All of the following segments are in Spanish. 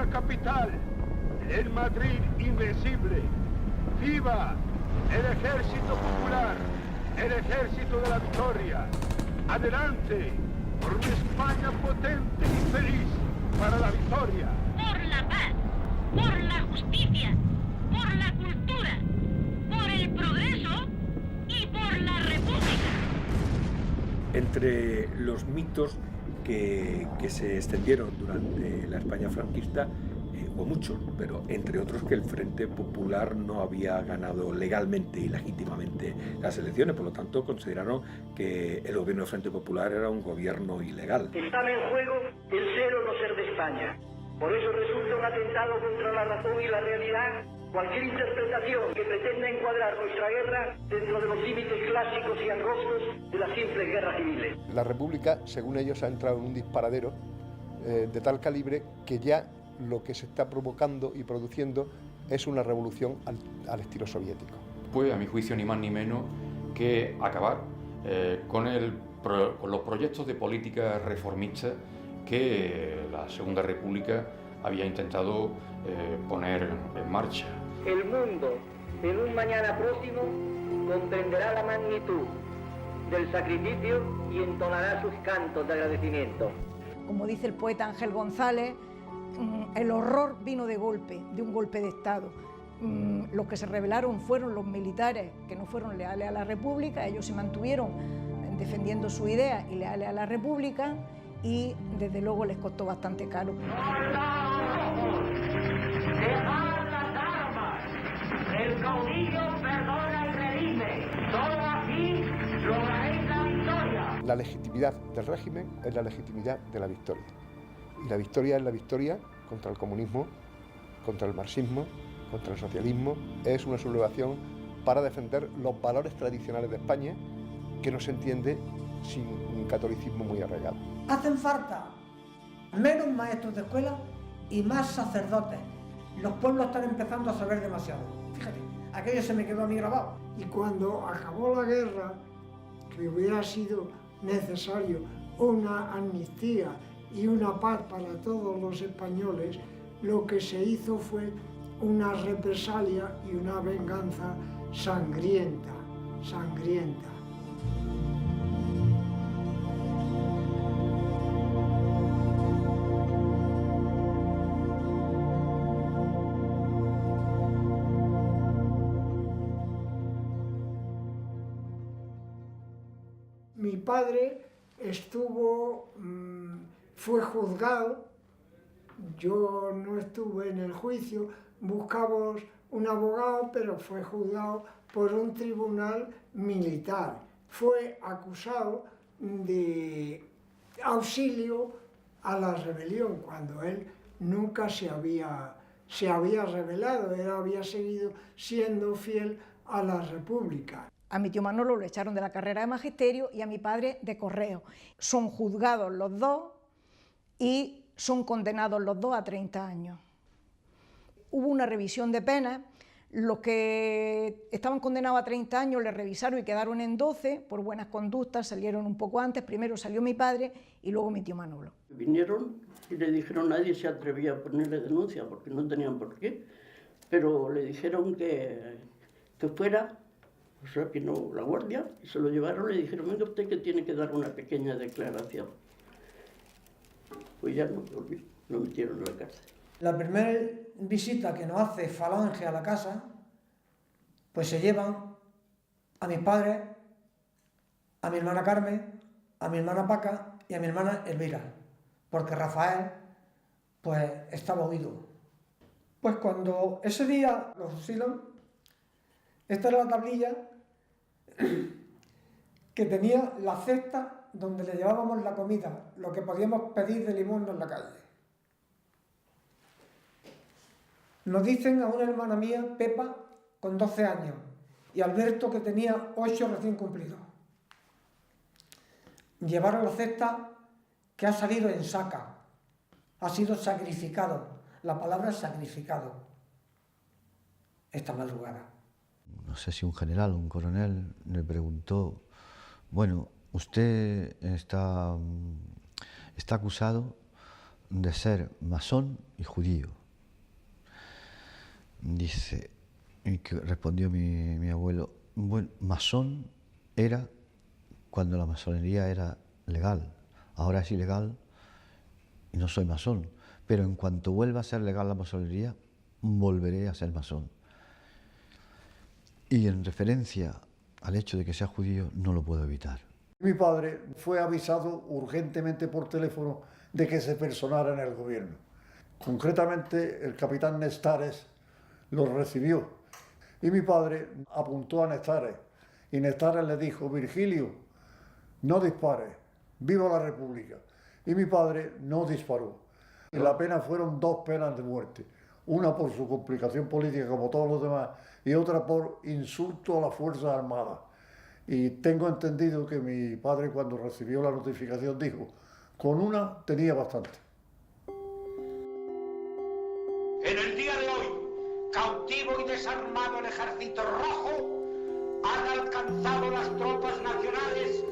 la capital, el Madrid invencible. ¡Viva el ejército popular, el ejército de la victoria! ¡Adelante por una España potente y feliz para la victoria! Por la paz, por la justicia, por la cultura, por el progreso y por la república. Entre los mitos que se extendieron durante la España franquista, hubo muchos, pero entre otros que el Frente Popular no había ganado legalmente y legítimamente las elecciones, por lo tanto consideraron que el gobierno del Frente Popular era un gobierno ilegal. Estaba en juego el ser o no ser de España. Por eso resulta un atentado contra la razón y la realidad cualquier interpretación que pretenda encuadrar nuestra guerra dentro de los límites clásicos y angostos de las simples guerras civiles. La República, según ellos, ha entrado en un disparadero de tal calibre que ya lo que se está provocando y produciendo es una revolución al estilo soviético. Pues, a mi juicio, ni más ni menos que acabar con los proyectos de política reformista que la Segunda República había intentado poner en marcha. El mundo, en un mañana próximo, comprenderá la magnitud del sacrificio y entonará sus cantos de agradecimiento. Como dice el poeta Ángel González, el horror vino de un golpe de Estado. Los que se rebelaron fueron los militares que no fueron leales a la República, ellos se mantuvieron defendiendo su idea y leales a la República, y desde luego les costó bastante caro. ¡Dejad las armas! El caudillo perdona y redime. Solo así lograréis la victoria. La legitimidad del régimen es la legitimidad de la victoria. Y la victoria es la victoria contra el comunismo, contra el marxismo, contra el socialismo. Es una sublevación para defender los valores tradicionales de España, que no se entiende sin un catolicismo muy arraigado. Hacen falta menos maestros de escuela y más sacerdotes. Los pueblos están empezando a saber demasiado. Fíjate, aquello se me quedó a mí grabado. Y cuando acabó la guerra, que hubiera sido necesario una amnistía y una paz para todos los españoles, lo que se hizo fue una represalia y una venganza sangrienta, sangrienta. Mi padre fue juzgado, yo no estuve en el juicio, buscamos un abogado, pero fue juzgado por un tribunal militar. Fue acusado de auxilio a la rebelión, cuando él nunca se había rebelado, él había seguido siendo fiel a la República. A mi tío Manolo lo echaron de la carrera de magisterio y a mi padre de correo. Son juzgados los dos y son condenados los dos a 30 años. Hubo una revisión de penas, los que estaban condenados a 30 años les revisaron y quedaron en 12 por buenas conductas, salieron un poco antes, primero salió mi padre y luego mi tío Manolo. Vinieron y le dijeron, nadie se atrevía a ponerle denuncia porque no tenían por qué, pero le dijeron que fuera. O sea, vino la guardia y se lo llevaron, le dijeron, venga usted que tiene que dar una pequeña declaración. Pues ya no volví, lo metieron en la cárcel. La primera visita que nos hace Falange a la casa, pues se llevan a mis padres, a mi hermana Carmen, a mi hermana Paca y a mi hermana Elvira, porque Rafael, pues, estaba huido. Pues cuando ese día los fusilan, esta era la tablilla que tenía la cesta donde le llevábamos la comida, lo que podíamos pedir de limosna en la calle. Nos dicen a una hermana mía, Pepa, con 12 años, y Alberto, que tenía 8 recién cumplidos. Llevaron la cesta que ha salido en saca, ha sido sacrificado, la palabra sacrificado, esta madrugada. No sé si un general o un coronel le preguntó, bueno, usted está acusado de ser masón y judío. Dice, y que respondió mi abuelo, bueno, masón era cuando la masonería era legal, ahora es ilegal y no soy masón, pero en cuanto vuelva a ser legal la masonería, volveré a ser masón. Y en referencia al hecho de que sea judío, no lo puedo evitar. Mi padre fue avisado urgentemente por teléfono de que se personara en el gobierno. Concretamente, el capitán Nestares lo recibió y mi padre apuntó a Nestares y Nestares le dijo: Virgilio, no dispares, viva la República. Y mi padre no disparó. Y la pena fueron 2 penas de muerte, una por su complicación política como todos los demás y otra por insulto a las Fuerzas Armadas. Y tengo entendido que mi padre, cuando recibió la notificación, dijo: con una tenía bastante. En el día de hoy, cautivo y desarmado el Ejército Rojo, han alcanzado las tropas nacionales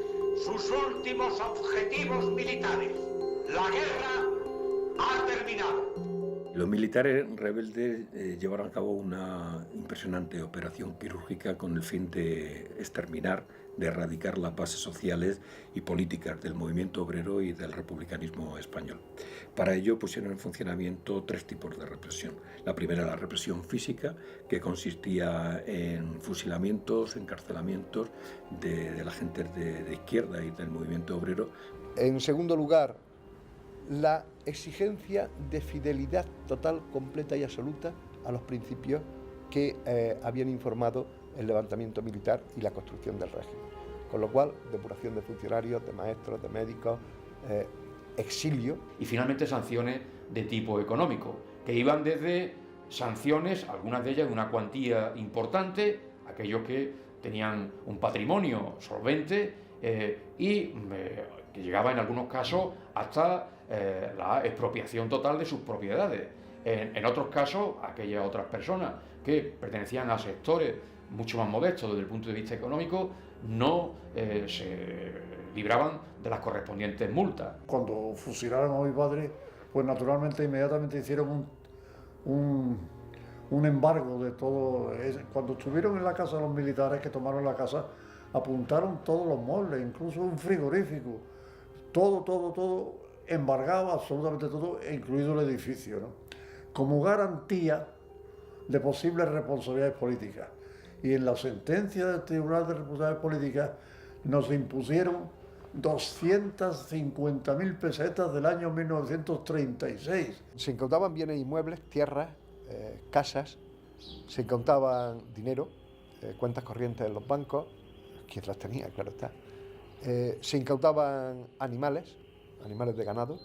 sus últimos objetivos militares. La guerra ha terminado. Los militares rebeldes llevaron a cabo una impresionante operación quirúrgica con el fin de exterminar, de erradicar las bases sociales y políticas del movimiento obrero y del republicanismo español. Para ello pusieron en funcionamiento 3 tipos de represión. La primera, la represión física, que consistía en fusilamientos, encarcelamientos de la gente de izquierda y del movimiento obrero. En segundo lugar, la exigencia de fidelidad total, completa y absoluta a los principios que habían informado el levantamiento militar y la construcción del régimen. Con lo cual, depuración de funcionarios, de maestros, de médicos, exilio. Y finalmente sanciones de tipo económico, que iban desde sanciones, algunas de ellas de una cuantía importante, aquellos que tenían un patrimonio solvente y que llegaba en algunos casos hasta la expropiación total de sus propiedades. En otros casos, aquellas otras personas que pertenecían a sectores mucho más modestos desde el punto de vista económico no se libraban de las correspondientes multas. Cuando fusilaron a mi padre, pues naturalmente inmediatamente hicieron un embargo de todo. Cuando estuvieron en la casa los militares que tomaron la casa, apuntaron todos los muebles, incluso un frigorífico, todo embargado, absolutamente todo, incluido el edificio, ¿no? Como garantía de posibles responsabilidades políticas. Y en la sentencia del Tribunal de Responsabilidades Políticas nos impusieron 250.000 pesetas del año 1936. Se incautaban bienes inmuebles, tierras, casas, se incautaban dinero, cuentas corrientes en los bancos, quien las tenía, claro está. Se incautaban animales de ganado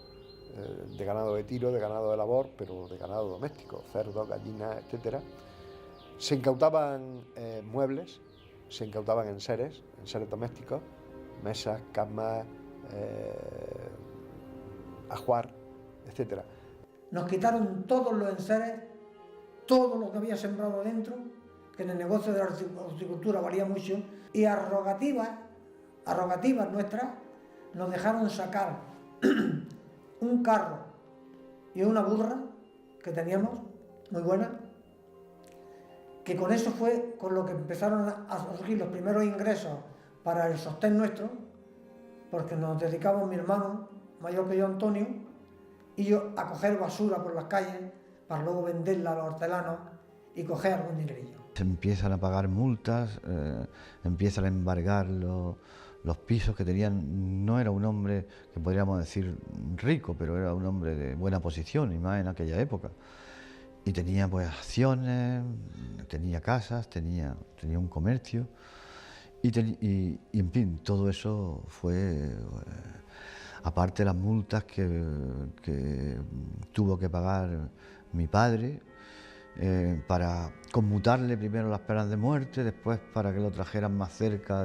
de tiro, de ganado de labor, pero de ganado doméstico, cerdos, gallinas, etc. Se incautaban muebles, se incautaban enseres domésticos, mesas, camas, ajuar, etc. Nos quitaron todos los enseres, todo lo que había sembrado dentro, que en el negocio de la horticultura valía mucho, y arrogativas nuestras, nos dejaron sacar un carro y una burra que teníamos, muy buena, que con eso fue con lo que empezaron a surgir los primeros ingresos para el sostén nuestro, porque nos dedicamos mi hermano, mayor que yo, Antonio, y yo a coger basura por las calles para luego venderla a los hortelanos y coger algún dinerillo. Se empiezan a pagar multas, empiezan a embargar los pisos que tenían. No era un hombre que podríamos decir rico, pero era un hombre de buena posición, y más en aquella época. Y tenía pues acciones, tenía casas, tenía un comercio, y en fin, todo eso fue, aparte de las multas que tuvo que pagar mi padre, para conmutarle primero las penas de muerte, después para que lo trajeran más cerca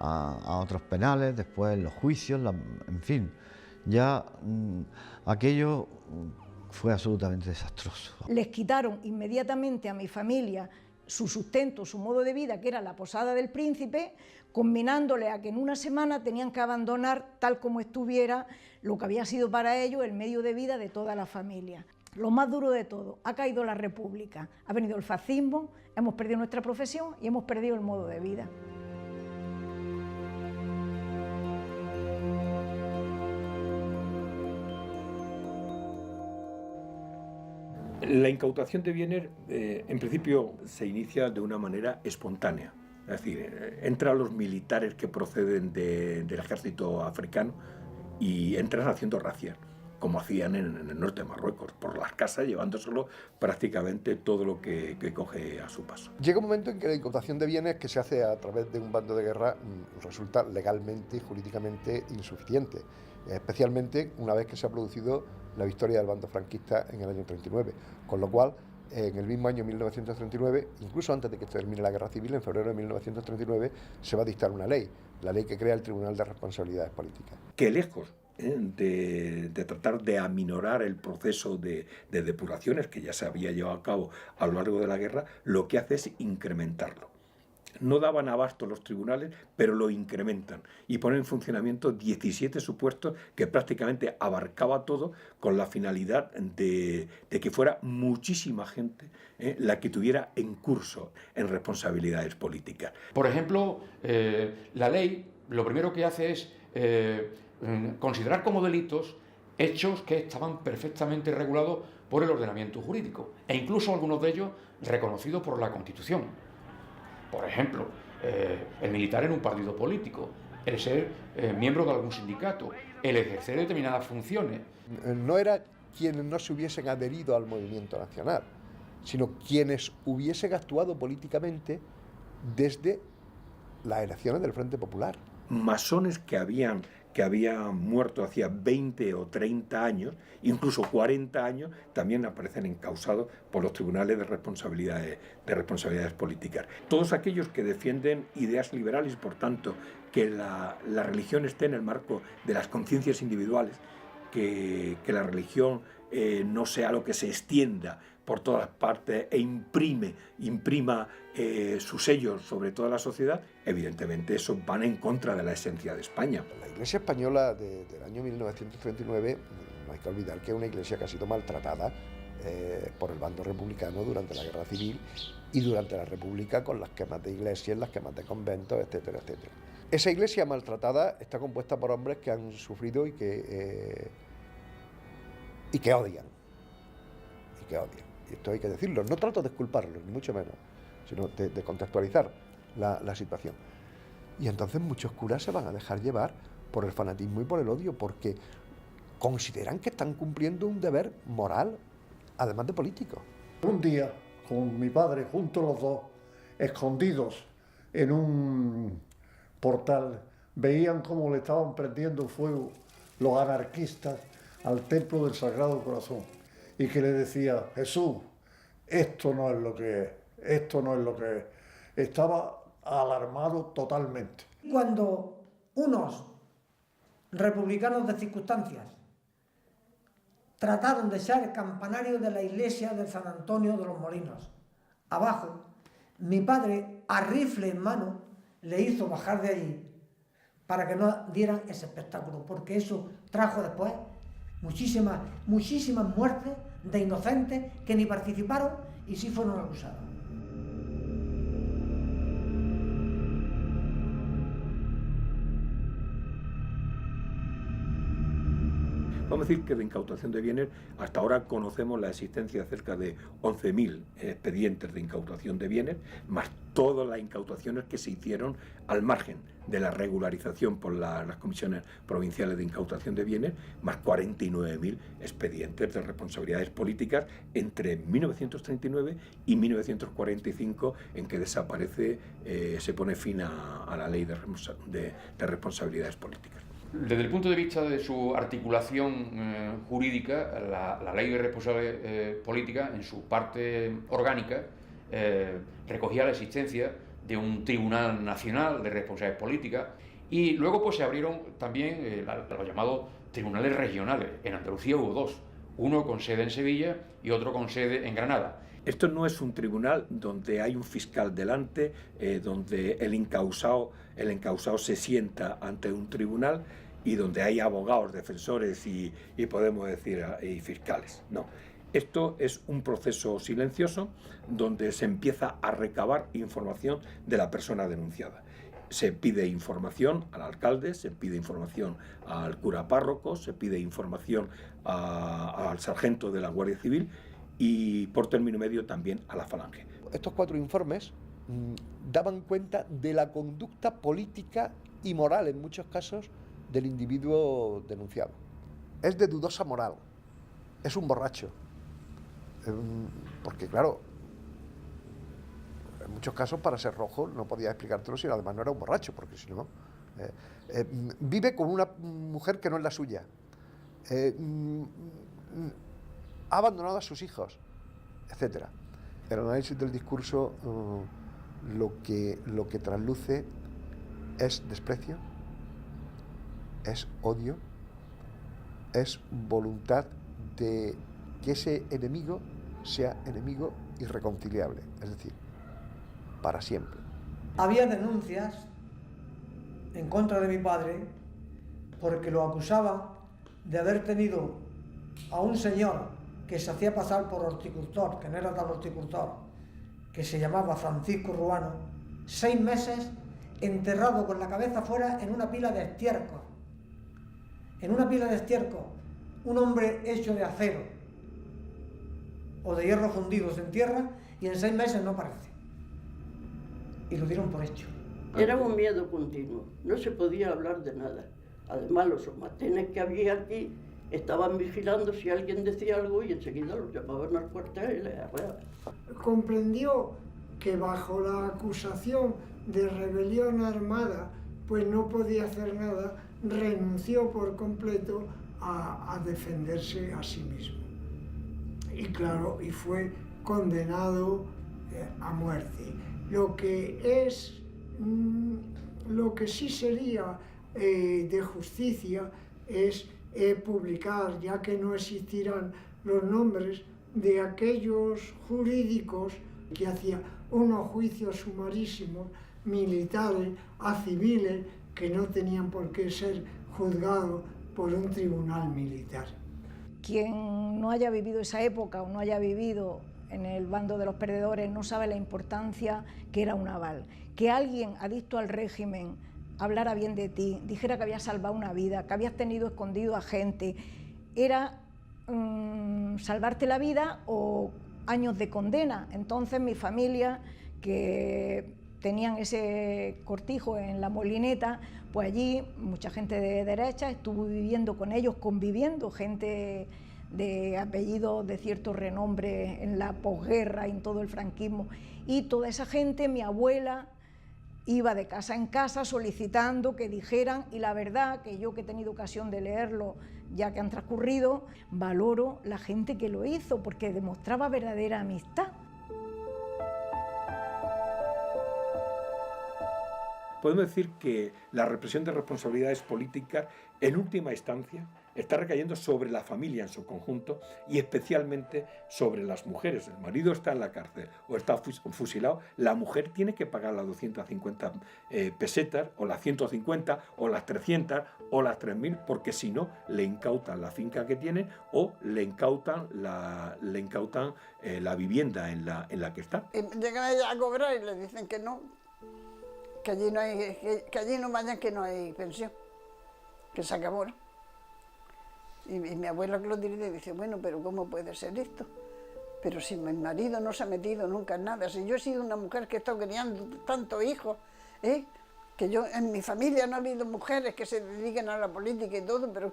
a otros penales, después los juicios, en fin, ya aquello fue absolutamente desastroso. Les quitaron inmediatamente a mi familia su sustento, su modo de vida, que era la posada del príncipe, combinándole a que en una semana tenían que abandonar tal como estuviera lo que había sido para ellos el medio de vida de toda la familia. Lo más duro de todo, ha caído la República, ha venido el fascismo, hemos perdido nuestra profesión y hemos perdido el modo de vida. La incautación de bienes, en principio, se inicia de una manera espontánea. Es decir, entran los militares que proceden del ejército africano y entran haciendo racias, como hacían en el norte de Marruecos, por las casas, llevándoselo prácticamente todo lo que coge a su paso. Llega un momento en que la incautación de bienes que se hace a través de un bando de guerra resulta legalmente y jurídicamente insuficiente, especialmente una vez que se ha producido la victoria del bando franquista en el año 39, con lo cual en el mismo año 1939, incluso antes de que termine la guerra civil, en febrero de 1939, se va a dictar una ley, la ley que crea el Tribunal de Responsabilidades Políticas. Que lejos de tratar de aminorar el proceso de depuraciones que ya se había llevado a cabo a lo largo de la guerra, lo que hace es incrementarlo. No daban abasto los tribunales, pero lo incrementan y ponen en funcionamiento 17 supuestos que prácticamente abarcaba todo, con la finalidad de que fuera muchísima gente la que tuviera en curso en responsabilidades políticas. Por ejemplo, la ley lo primero que hace es considerar como delitos hechos que estaban perfectamente regulados por el ordenamiento jurídico e incluso algunos de ellos reconocidos por la Constitución. Por ejemplo, el militar en un partido político, el ser miembro de algún sindicato, el ejercer determinadas funciones. No era quienes no se hubiesen adherido al movimiento nacional, sino quienes hubiesen actuado políticamente desde las elecciones del Frente Popular. Masones que habían muerto hacía 20 o 30 años, incluso 40 años, también aparecen encausados por los tribunales de responsabilidades políticas. Todos aquellos que defienden ideas liberales y, por tanto, que la religión esté en el marco de las conciencias individuales, que la religión no sea lo que se extienda por todas partes e imprima su sello sobre toda la sociedad, evidentemente eso van en contra de la esencia de España. La Iglesia española del año 1939, no hay que olvidar que es una iglesia que ha sido maltratada por el bando republicano durante la Guerra Civil y durante la República, con las quemas de iglesias, las quemas de conventos, etcétera, etcétera. Esa iglesia maltratada está compuesta por hombres que han sufrido y que odian. Y esto hay que decirlo. No trato de culparlos, ni mucho menos, sino de contextualizar la situación. Y entonces muchos curas se van a dejar llevar por el fanatismo y por el odio, porque consideran que están cumpliendo un deber moral, además de político. Un día, con mi padre, juntos los dos, escondidos en un portal, veían cómo le estaban prendiendo fuego los anarquistas al templo del Sagrado Corazón, y que le decía: Jesús, esto no es lo que es, esto no es lo que es. Estaba alarmado totalmente. Cuando unos republicanos de circunstancias trataron de echar el campanario de la iglesia de San Antonio de los Molinos abajo, mi padre, a rifle en mano, le hizo bajar de allí para que no dieran ese espectáculo, porque eso trajo después muchísimas muertes de inocentes que ni participaron y sí fueron acusados. Vamos a decir que de incautación de bienes, hasta ahora conocemos la existencia de cerca de 11.000 expedientes de incautación de bienes, más todas las incautaciones que se hicieron al margen de la regularización por las comisiones provinciales de incautación de bienes, más 49.000 expedientes de responsabilidades políticas entre 1939 y 1945, en que desaparece, se pone fin a la ley de responsabilidades políticas. Desde el punto de vista de su articulación jurídica, la ley de responsabilidad política, en su parte orgánica, recogía la existencia de un Tribunal Nacional de Responsabilidades Políticas, y luego pues se abrieron también los llamados tribunales regionales. En Andalucía hubo dos, uno con sede en Sevilla y otro con sede en Granada. Esto no es un tribunal donde hay un fiscal delante, donde el encausado se sienta ante un tribunal y donde hay abogados, defensores y podemos decir y fiscales. No, Esto es un proceso silencioso donde se empieza a recabar información de la persona denunciada. Se pide información al alcalde, se pide información al cura párroco, se pide información al sargento de la Guardia Civil y por término medio también a la Falange. Estos 4 informes daban cuenta de la conducta política y moral, en muchos casos, del individuo denunciado. Es de dudosa moral, es un borracho, porque claro, en muchos casos para ser rojo no podía explicártelo si además no era un borracho, porque si no, vive con una mujer que no es la suya, ha abandonado a sus hijos, etc. El análisis del discurso lo que trasluce es desprecio, es odio, es voluntad de que ese enemigo sea enemigo irreconciliable, es decir, para siempre. Había denuncias en contra de mi padre porque lo acusaban de haber tenido a un señor que se hacía pasar por horticultor, que no era tal horticultor, que se llamaba Francisco Ruano, 6 meses enterrado con la cabeza fuera en una pila de estiércol. En una pila de estiércol, un hombre hecho de acero o de hierro fundido se entierra y en 6 meses no aparece. Y lo dieron por hecho. Era un miedo continuo, no se podía hablar de nada. Además, los somatenes que había aquí estaban vigilando si alguien decía algo y enseguida los llamaban al cuartel y les arreaban. Comprendió que bajo la acusación de rebelión armada pues no podía hacer nada, renunció por completo a defenderse a sí mismo. Y claro, y fue condenado a muerte. Lo que sí sería de justicia es publicar, ya que no existirán los nombres de aquellos jurídicos que hacían unos juicios sumarísimos militares a civiles que no tenían por qué ser juzgados por un tribunal militar. Quien no haya vivido esa época o no haya vivido en el bando de los perdedores no sabe la importancia que era un aval. Que alguien adicto al régimen hablara bien de ti, dijera que habías salvado una vida, que habías tenido escondido a gente, era salvarte la vida o años de condena. Entonces mi familia, que tenían ese cortijo en La Molineta, pues allí mucha gente de derecha estuvo viviendo con ellos, conviviendo, gente de apellidos de cierto renombre en la posguerra y en todo el franquismo. Y toda esa gente, mi abuela iba de casa en casa solicitando que dijeran, y la verdad que yo que he tenido ocasión de leerlo ya que han transcurrido, valoro la gente que lo hizo porque demostraba verdadera amistad. Podemos decir que la represión de responsabilidades políticas, en última instancia, está recayendo sobre la familia en su conjunto y especialmente sobre las mujeres. El marido está en la cárcel o está fusilado, la mujer tiene que pagar las 250 pesetas o las 150 o las 300 o las 3.000 porque si no le incautan la finca que tiene o le incautan la vivienda en la que está. Llegan ella a cobrar y le dicen que no, que allí no hay, que allí no vayan, que no hay pensión, que se acabó. Y mi abuela que lo dirige dice, bueno, pero ¿cómo puede ser esto? Pero si mi marido no se ha metido nunca en nada, si yo he sido una mujer que he estado criando tantos hijos, que yo en mi familia no ha habido mujeres que se dediquen a la política y todo, pero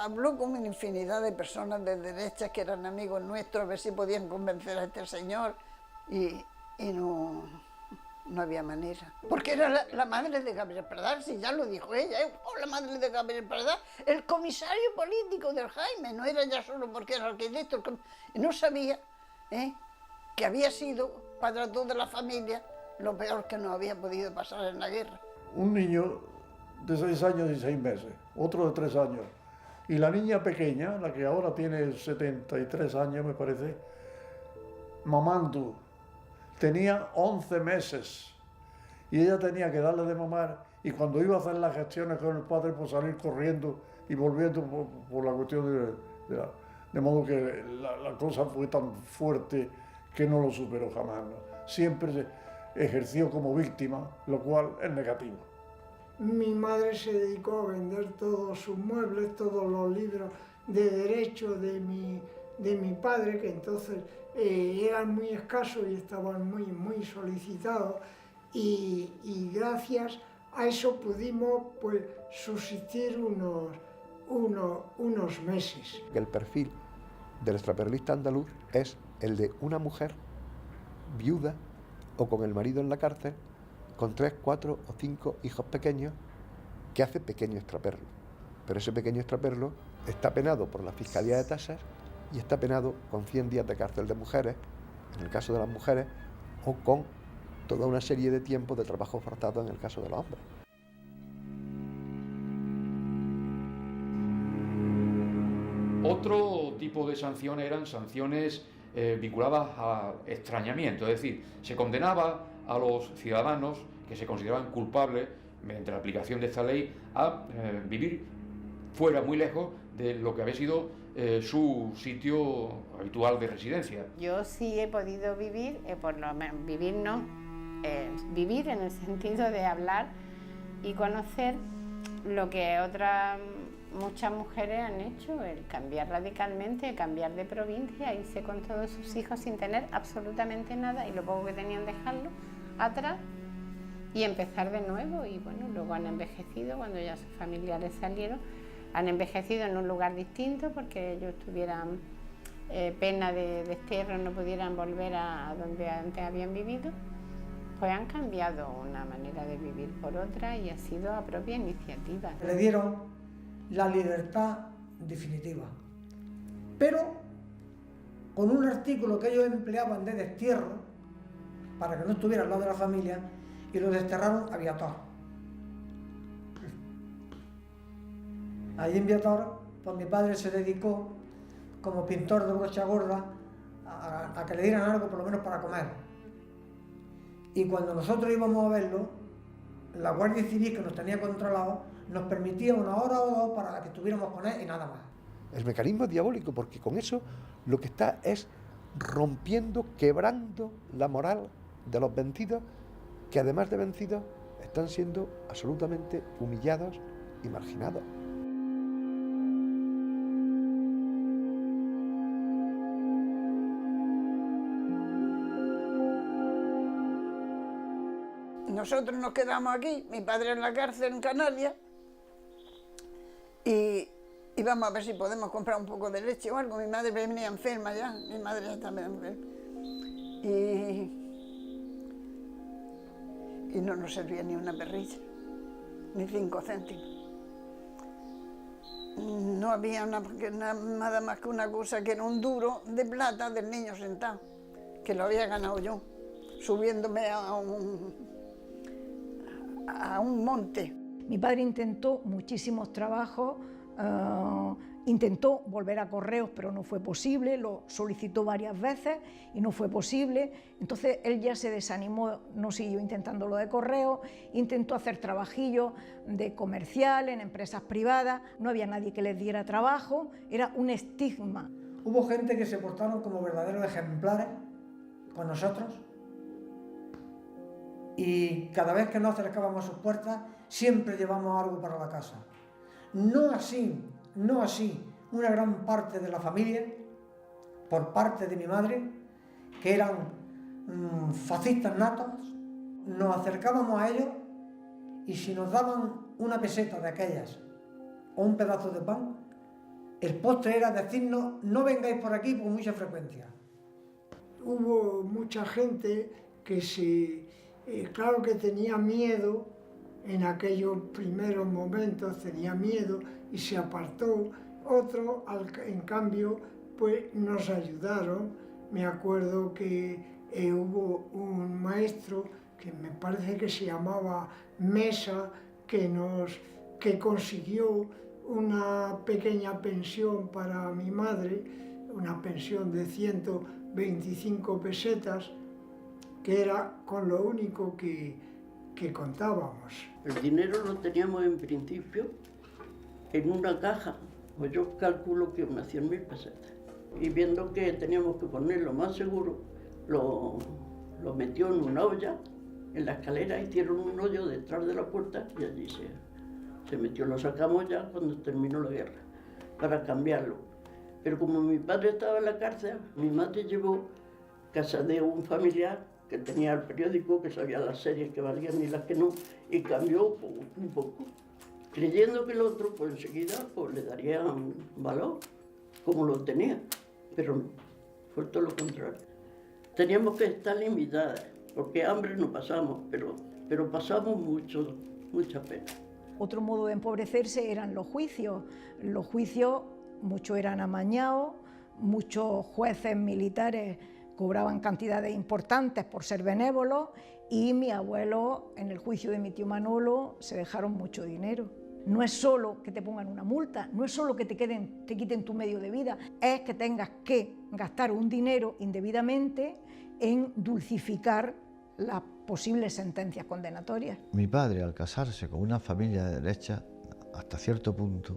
habló con una infinidad de personas de derechas que eran amigos nuestros, a ver si podían convencer a este señor, y no había manera. Porque era la madre de Gabriel Pradal, si ya lo dijo ella, la madre de Gabriel Pradal, el comisario político del Jaime, no era ya solo porque era arquitecto, no sabía que había sido para toda la familia lo peor que nos había podido pasar en la guerra. Un niño de 6 años y 6 meses, otro de 3 años, y la niña pequeña, la que ahora tiene 73 años me parece, mamando, tenía 11 meses y ella tenía que darle de mamar y cuando iba a hacer las gestiones con el padre pues salir corriendo y volviendo por la cuestión O sea, de modo que la cosa fue tan fuerte que no lo superó jamás, ¿no? Siempre se ejerció como víctima, lo cual es negativo. Mi madre se dedicó a vender todos sus muebles, todos los libros de derecho de mi padre, que entonces eran muy escasos y estaban muy solicitados, y gracias a eso pudimos pues subsistir unos meses. El perfil del extraperlista andaluz es el de una mujer viuda o con el marido en la cárcel, con 3, 4 o 5 hijos pequeños, que hace pequeño extraperlo. Pero ese pequeño extraperlo está penado por la Fiscalía de Tasas y está penado con 100 días de cárcel de mujeres, en el caso de las mujeres, o con toda una serie de tiempos de trabajo forzado en el caso de los hombres. Otro tipo de sanciones eran sanciones vinculadas a extrañamiento, es decir, se condenaba a los ciudadanos que se consideraban culpables, mediante la aplicación de esta ley, a vivir fuera, muy lejos de lo que había sido su sitio habitual de residencia. Yo sí he podido vivir, por lo menos vivir no, vivir en el sentido de hablar y conocer lo que muchas mujeres han hecho, el cambiar radicalmente, cambiar de provincia, irse con todos sus hijos sin tener absolutamente nada y lo poco que tenían dejarlo atrás y empezar de nuevo. Y bueno, luego han envejecido, cuando ya sus familiares salieron, han envejecido en un lugar distinto porque ellos tuvieran pena de destierro, no pudieran volver a donde antes habían vivido, pues han cambiado una manera de vivir por otra y ha sido a propia iniciativa. Le dieron la libertad definitiva, pero con un artículo que ellos empleaban de destierro para que no estuviera al lado de la familia, y lo desterraron a Viator. Allí en Viator, pues mi padre se dedicó como pintor de brocha gorda a que le dieran algo por lo menos para comer. Y cuando nosotros íbamos a verlo, la Guardia Civil, que nos tenía controlados, nos permitía una hora o dos para que estuviéramos con él y nada más. El mecanismo es diabólico porque con eso lo que está es rompiendo, quebrando la moral de los vencidos, que además de vencidos están siendo absolutamente humillados y marginados. Nosotros nos quedamos aquí, mi padre en la cárcel en Canarias, y íbamos a ver si podemos comprar un poco de leche o algo. Mi madre venía enferma ya, mi madre ya estaba enferma. Y no nos servía ni una perrilla, ni 5 céntimos. No había nada más que una cosa, que era un duro de plata del niño sentado, que lo había ganado yo, subiéndome a un monte. Mi padre intentó muchísimos trabajos, intentó volver a Correos, pero no fue posible, lo solicitó varias veces y no fue posible. Entonces él ya se desanimó, no siguió intentando lo de Correos, intentó hacer trabajillos de comercial en empresas privadas, no había nadie que les diera trabajo, era un estigma. Hubo gente que se portaron como verdaderos ejemplares con nosotros, y cada vez que nos acercábamos a sus puertas siempre llevamos algo para la casa. No así una gran parte de la familia, por parte de mi madre, que eran fascistas natos. Nos acercábamos a ellos y si nos daban una peseta de aquellas o un pedazo de pan, el postre era decirnos: no vengáis por aquí con mucha frecuencia. Hubo mucha gente que claro que tenía miedo, en aquellos primeros momentos tenía miedo y se apartó. Otros, en cambio, pues nos ayudaron. Me acuerdo que hubo un maestro que me parece que se llamaba Mesa, que consiguió una pequeña pensión para mi madre, una pensión de 125 pesetas, que era con lo único que contábamos. El dinero lo teníamos en principio en una caja Pues yo calculo que unas 100.000 pesetas. Y viendo que teníamos que ponerlo más seguro, lo metió en una olla, en la escalera, hicieron un hoyo detrás de la puerta y allí se metió. Lo sacamos ya cuando terminó la guerra, para cambiarlo. Pero como mi padre estaba en la cárcel, mi madre llevó casa de un familiar que tenía el periódico, que sabía las series que valían y las que no, y cambió un poco, creyendo que el otro, pues enseguida, pues le daría un valor, como lo tenía, pero no, fue todo lo contrario. Teníamos que estar limitadas, porque hambre no pasamos, pero pasamos mucha pena. Otro modo de empobrecerse eran los juicios. Los juicios, muchos eran amañados, muchos jueces militares cobraban cantidades importantes por ser benévolos y mi abuelo, en el juicio de mi tío Manolo, se dejaron mucho dinero. No es solo que te pongan una multa, no es solo que te quiten tu medio de vida, es que tengas que gastar un dinero indebidamente en dulcificar las posibles sentencias condenatorias. Mi padre, al casarse con una familia de derecha, hasta cierto punto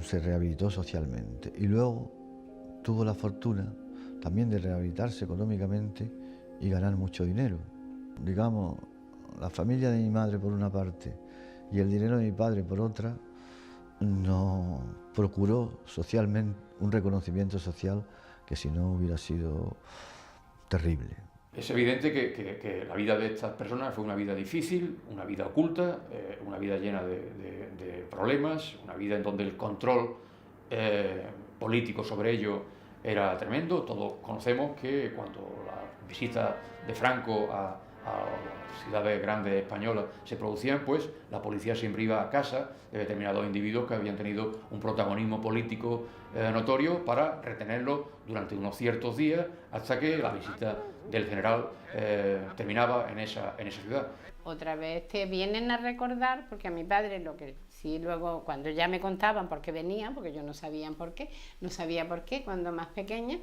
se rehabilitó socialmente y luego tuvo la fortuna también de rehabilitarse económicamente y ganar mucho dinero. Digamos, la familia de mi madre por una parte y el dinero de mi padre por otra, nos procuró socialmente un reconocimiento social que si no hubiera sido terrible. Es evidente que la vida de estas personas fue una vida difícil, una vida oculta, una vida llena de problemas, una vida en donde el control político sobre ello era tremendo. Todos conocemos que cuando las visitas de Franco a ciudades grandes españolas se producían, pues la policía siempre iba a casa de determinados individuos que habían tenido un protagonismo político notorio para retenerlos durante unos ciertos días hasta que la visita del general terminaba en esa ciudad. Otra vez te vienen a recordar, porque a mi padre lo que sí luego cuando ya me contaban por qué venían, porque yo no sabía por qué cuando más pequeña,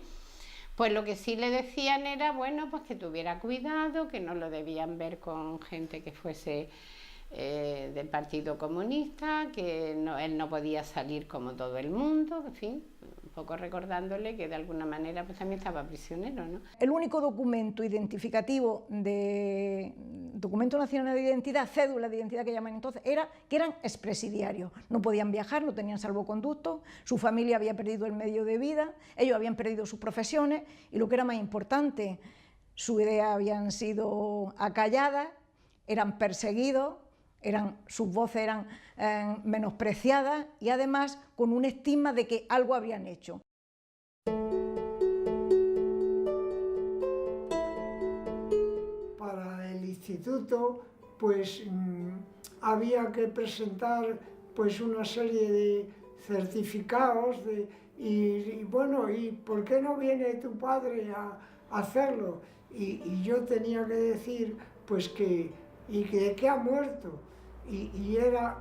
pues lo que sí le decían era, bueno, pues que tuviera cuidado, que no lo debían ver con gente que fuese del Partido Comunista, que él no podía salir como todo el mundo, en fin, un poco recordándole que de alguna manera pues también estaba prisionero, ¿no? El único documento identificativo documento nacional de identidad, cédula de identidad que llaman entonces, era que eran expresidiarios, no podían viajar, no tenían salvoconducto, su familia había perdido el medio de vida, ellos habían perdido sus profesiones y lo que era más importante, sus ideas habían sido acalladas, eran perseguidos, sus voces eran menospreciadas y además con un estigma de que algo habrían hecho. Para el instituto pues había que presentar pues una serie de certificados y bueno, ¿y por qué no viene tu padre a hacerlo? Y yo tenía que decir pues que ha muerto. Y era,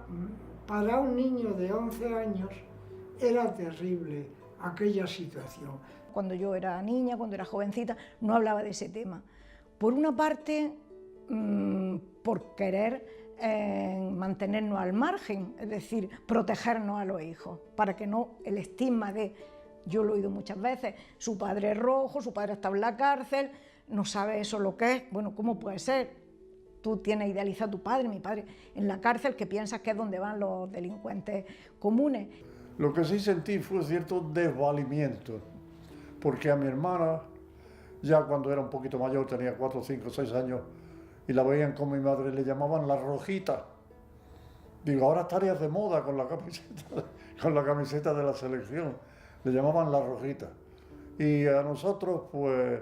para un niño de 11 años, era terrible aquella situación. Cuando yo era niña, cuando era jovencita, no hablaba de ese tema. Por una parte, por querer mantenernos al margen, es decir, protegernos a los hijos, para que no el estigma de, yo lo he oído muchas veces, su padre es rojo, su padre está en la cárcel, no sabe eso lo que es, bueno, ¿cómo puede ser? Tú tienes idealizado a tu padre, mi padre, en la cárcel, que piensas que es donde van los delincuentes comunes. Lo que sí sentí fue cierto desvalimiento, porque a mi hermana, ya cuando era un poquito mayor, tenía 4, 5, 6 años, y la veían con mi madre, le llamaban la Rojita. Digo, ahora estarías de moda con la camiseta de la selección, le llamaban la Rojita. Y a nosotros, pues,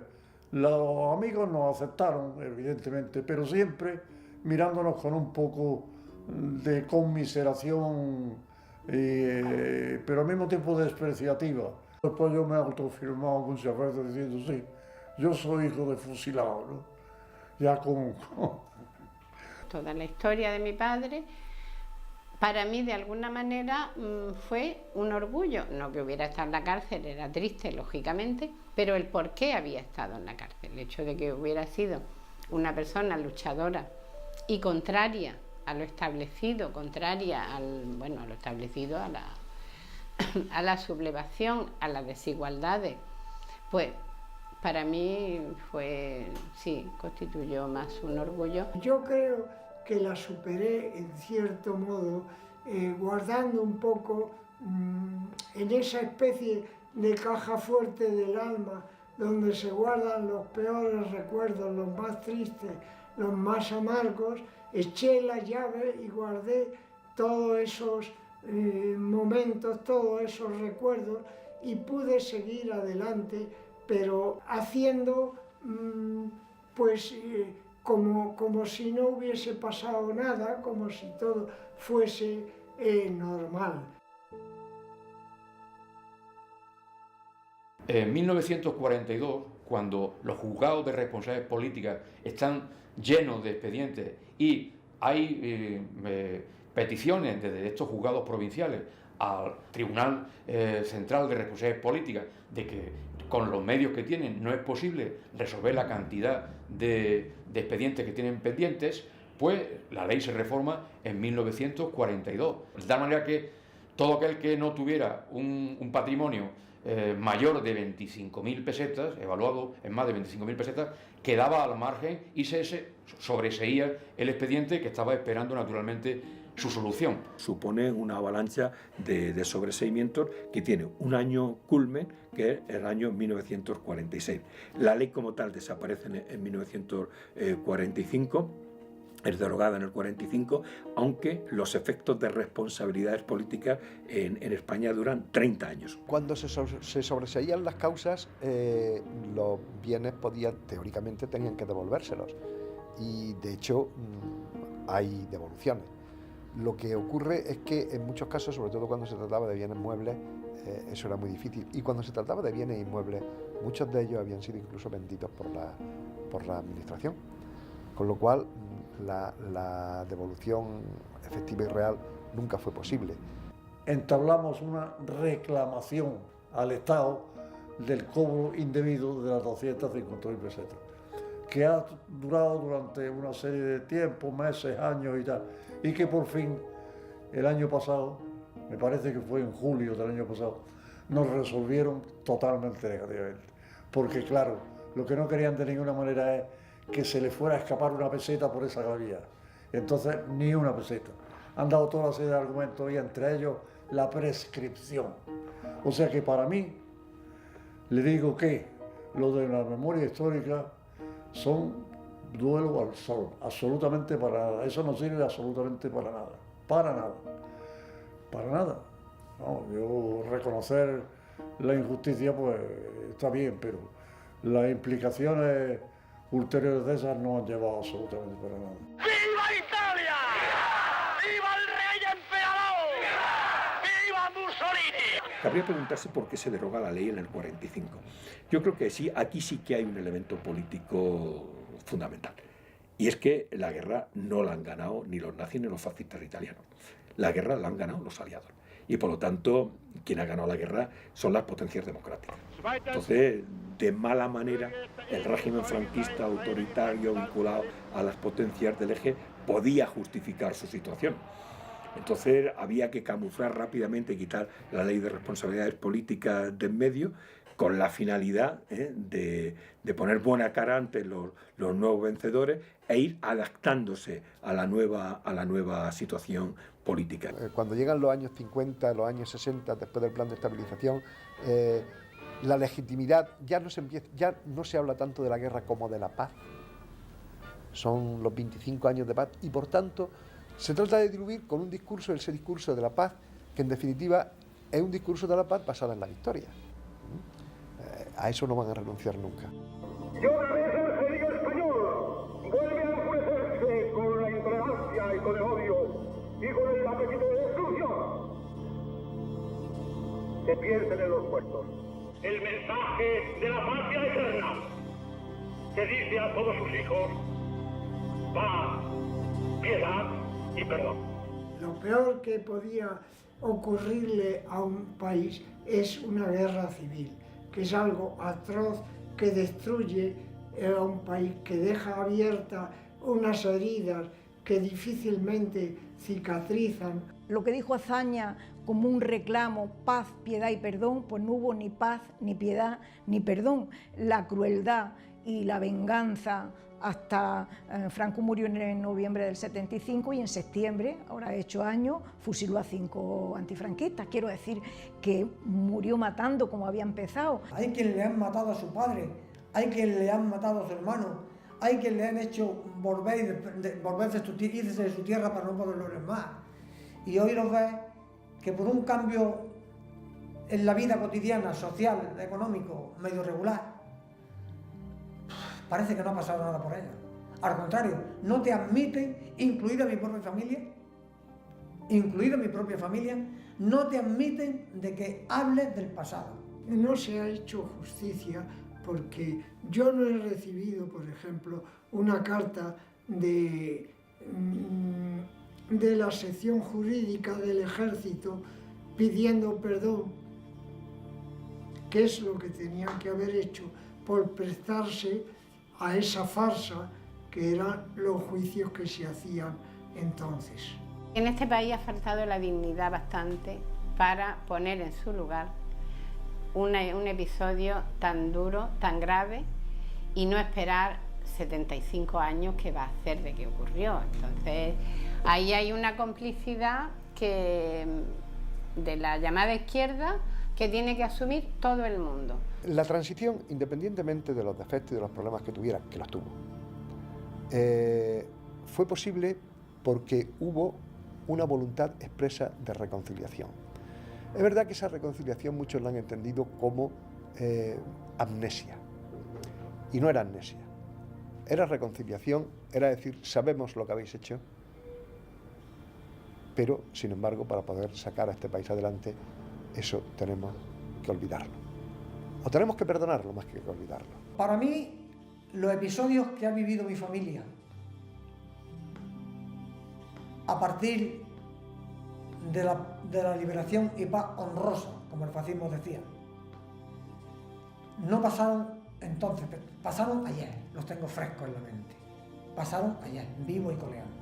los amigos nos aceptaron, evidentemente, pero siempre mirándonos con un poco de conmiseración, pero al mismo tiempo despreciativa. Después yo me he autofirmado muchas veces diciendo, sí, yo soy hijo de fusilado, ¿no? Ya con... Toda la historia de mi padre, para mí de alguna manera fue un orgullo, no que hubiera estado en la cárcel, era triste lógicamente, pero el por qué había estado en la cárcel, el hecho de que hubiera sido una persona luchadora y contraria a lo establecido, contraria al, bueno, a lo establecido, a la sublevación, a las desigualdades, pues para mí sí, constituyó más un orgullo. Yo creo que la superé en cierto modo, guardando un poco en esa especie de caja fuerte del alma, donde se guardan los peores recuerdos, los más tristes, los más amargos. Eché la llave y guardé todos esos momentos, todos esos recuerdos, y pude seguir adelante, pero haciendo como si no hubiese pasado nada, como si todo fuese normal. En 1942, cuando los juzgados de responsabilidades políticas están llenos de expedientes y hay peticiones desde estos juzgados provinciales al Tribunal Central de Responsabilidades Políticas de que con los medios que tienen no es posible resolver la cantidad de expedientes que tienen pendientes, pues la ley se reforma en 1942. De tal manera que todo aquel que no tuviera un patrimonio mayor de 25.000 pesetas, evaluado en más de 25.000 pesetas, quedaba al margen y se sobreseía el expediente, que estaba esperando naturalmente su solución. Supone una avalancha de sobreseimientos que tiene un año culmen, que es el año 1946. La ley como tal desaparece en 1945, es derogada en el 45, aunque los efectos de responsabilidades políticas en España duran 30 años. Cuando se sobreseían las causas, los bienes teóricamente tenían que devolvérselos, y de hecho hay devoluciones. Lo que ocurre es que en muchos casos, sobre todo cuando se trataba de bienes muebles, eso era muy difícil, y cuando se trataba de bienes inmuebles, muchos de ellos habían sido incluso vendidos por la administración, con lo cual la devolución efectiva y real nunca fue posible. Entablamos una reclamación al Estado del cobro indebido de las 250.000 pesetas, que ha durado durante una serie de tiempo, meses, años y tal, y que por fin el año pasado, me parece que fue en julio del año pasado, nos resolvieron totalmente negativamente. Porque claro, lo que no querían de ninguna manera es que se le fuera a escapar una peseta por esa vía. Entonces, ni una peseta. Han dado toda una serie de argumentos, y entre ellos la prescripción. O sea que para mí, le digo que lo de la memoria histórica son duelo al sol, absolutamente para nada. Eso no sirve absolutamente para nada. Para nada. Para nada. No, yo reconocer la injusticia, pues está bien, pero las implicaciones ulteriores de esas no han llevado absolutamente para nada. ¡Viva Italia! ¡Viva el rey emperador! ¡Viva Mussolini! Cabría preguntarse por qué se deroga la ley en el 45. Yo creo que sí, aquí sí que hay un elemento político fundamental. Y es que la guerra no la han ganado ni los nazis ni los fascistas italianos. La guerra la han ganado los aliados. Y por lo tanto, quien ha ganado la guerra son las potencias democráticas. Entonces, de mala manera, el régimen franquista autoritario vinculado a las potencias del eje podía justificar su situación. Entonces había que camuflar rápidamente y quitar la ley de responsabilidades políticas de en medio, con la finalidad de poner buena cara ante los nuevos vencedores e ir adaptándose a la nueva situación política. Cuando llegan los años 50, los años 60, después del plan de estabilización, la legitimidad ya no se habla tanto de la guerra como de la paz. Son los 25 años de paz, y por tanto se trata de diluir con un discurso, ese discurso de la paz, que en definitiva es un discurso de la paz basado en la victoria. A eso no van a renunciar nunca. Y otra vez el genio español vuelve a enfurecerse con la intolerancia y con el odio y con el apetito de destrucción. Que piensen en los muertos. El mensaje de la patria eterna que dice a todos sus hijos: paz, piedad y perdón. Lo peor que podía ocurrirle a un país es una guerra civil, que es algo atroz, que destruye a un país, que deja abiertas unas heridas que difícilmente cicatrizan. Lo que dijo Azaña como un reclamo, paz, piedad y perdón, pues no hubo ni paz, ni piedad, ni perdón. La crueldad y la venganza hasta Franco murió en noviembre del 75 y en septiembre, ahora hecho años, fusiló a 5 antifranquistas. Quiero decir que murió matando como había empezado. Hay quien le han matado a su padre, hay quien le han matado a su hermano, hay quien le han hecho volverse de su tierra para no poder lograr más. Y hoy los ves que por un cambio en la vida cotidiana, social, económico, medio regular, parece que no ha pasado nada por ella. Al contrario, no te admiten, incluida mi propia familia, no te admiten de que hables del pasado. No se ha hecho justicia porque yo no he recibido, por ejemplo, una carta de la sección jurídica del Ejército pidiendo perdón, que es lo que tenían que haber hecho por prestarse a esa farsa que eran los juicios que se hacían entonces. En este país ha faltado la dignidad bastante para poner en su lugar un episodio tan duro, tan grave, y no esperar 75 años que va a hacer de que ocurrió. Entonces, ahí hay una complicidad de la llamada izquierda que tiene que asumir todo el mundo. La transición, independientemente de los defectos y de los problemas que tuviera, que los tuvo, fue posible porque hubo una voluntad expresa de reconciliación. Es verdad que esa reconciliación muchos la han entendido como amnesia, y no era amnesia, era reconciliación, era decir, sabemos lo que habéis hecho, pero, sin embargo, para poder sacar a este país adelante, eso tenemos que olvidarlo. O tenemos que perdonarlo más que olvidarlo. Para mí, los episodios que ha vivido mi familia, a partir de la liberación y paz honrosa, como el fascismo decía, no pasaron entonces, pasaron ayer, los tengo frescos en la mente. Pasaron ayer, vivo y coleando.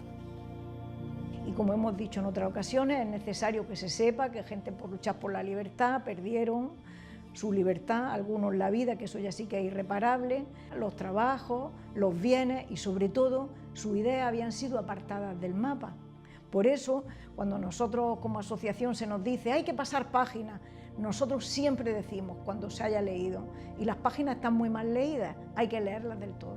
Y como hemos dicho en otras ocasiones, es necesario que se sepa que gente por luchar por la libertad perdieron su libertad, algunos la vida, que eso ya sí que es irreparable, los trabajos, los bienes y sobre todo sus ideas habían sido apartadas del mapa. Por eso, cuando nosotros como asociación se nos dice hay que pasar páginas, nosotros siempre decimos cuando se haya leído, y las páginas están muy mal leídas, hay que leerlas del todo.